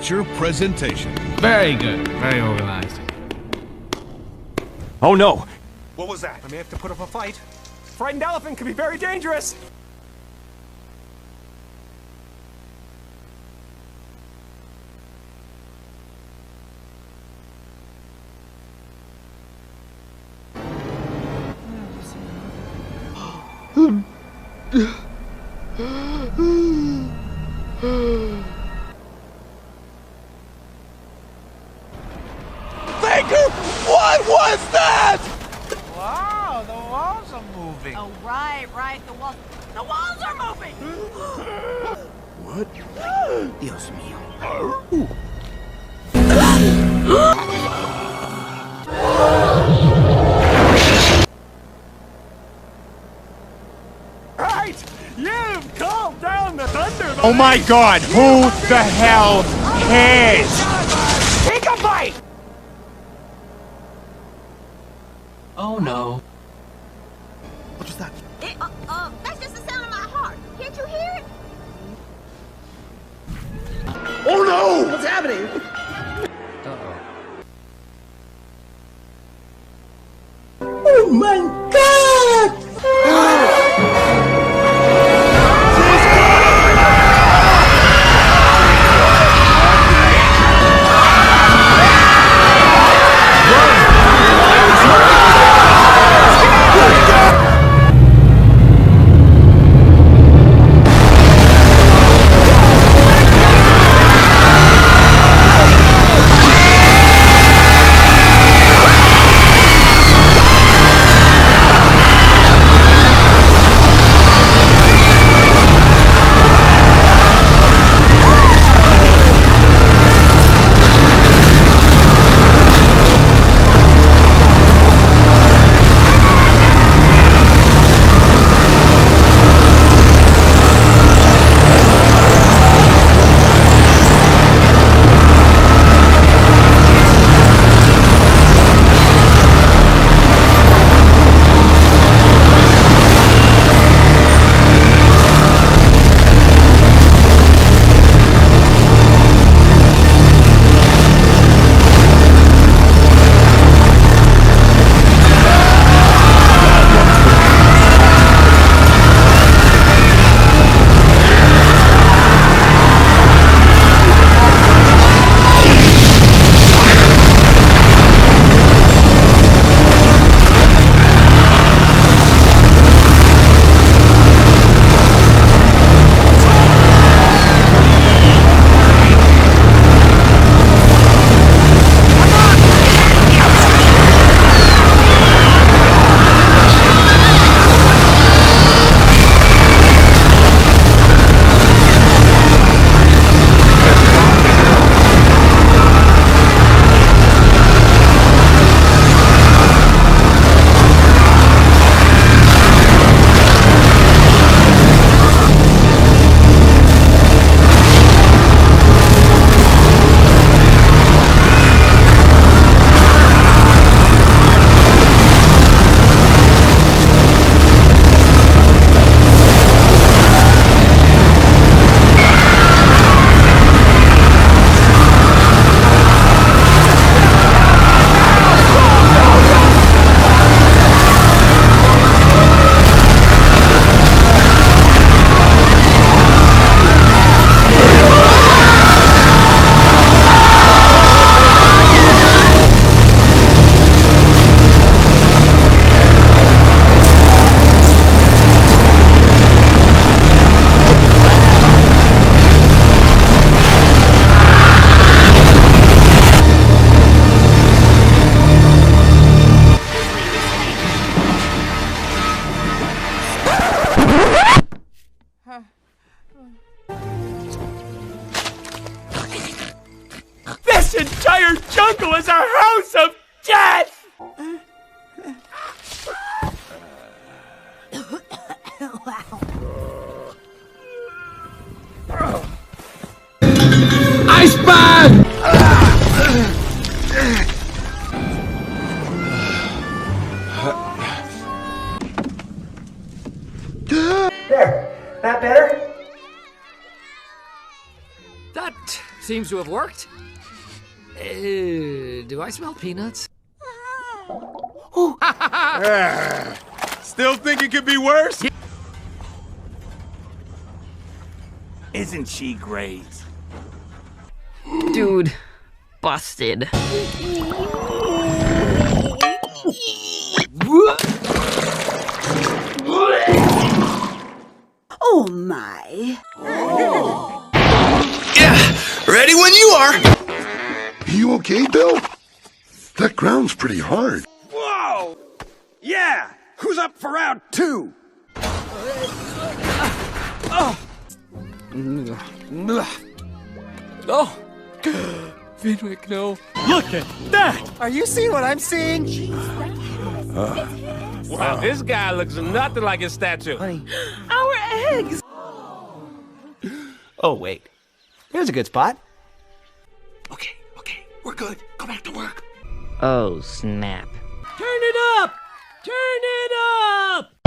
feature presentation. Very good. Very organized. Oh no! What was that? I may have to put up a fight. Frightened elephant can be very dangerous. Faker! What was that? Wow, the walls are moving. Oh, right. The walls are moving! What? Dios mío. Right! You've calmed down the thunder! Oh my god! Who the hell cares? Take a bite! Oh no. What was that? That's just the sound of my heart. Can't you hear it? Oh no! What's happening? Oh my god! This entire jungle is a house of death! Iceberg! There, that better? That seems to have worked. Do I smell peanuts? Still think it could be worse? Isn't she great? Dude, busted. Oh my. Yeah, ready when you are. You okay, Bill? That ground's pretty hard. Whoa! Yeah! Who's up for round 2? Oh! Fenwick, no. Look at that! Are you seeing what I'm seeing? Wow, this guy looks nothing like his statue. Our eggs! Oh, wait. There's a good spot. Okay, we're good. Go back to work. Oh, snap. Turn it up! Turn it up!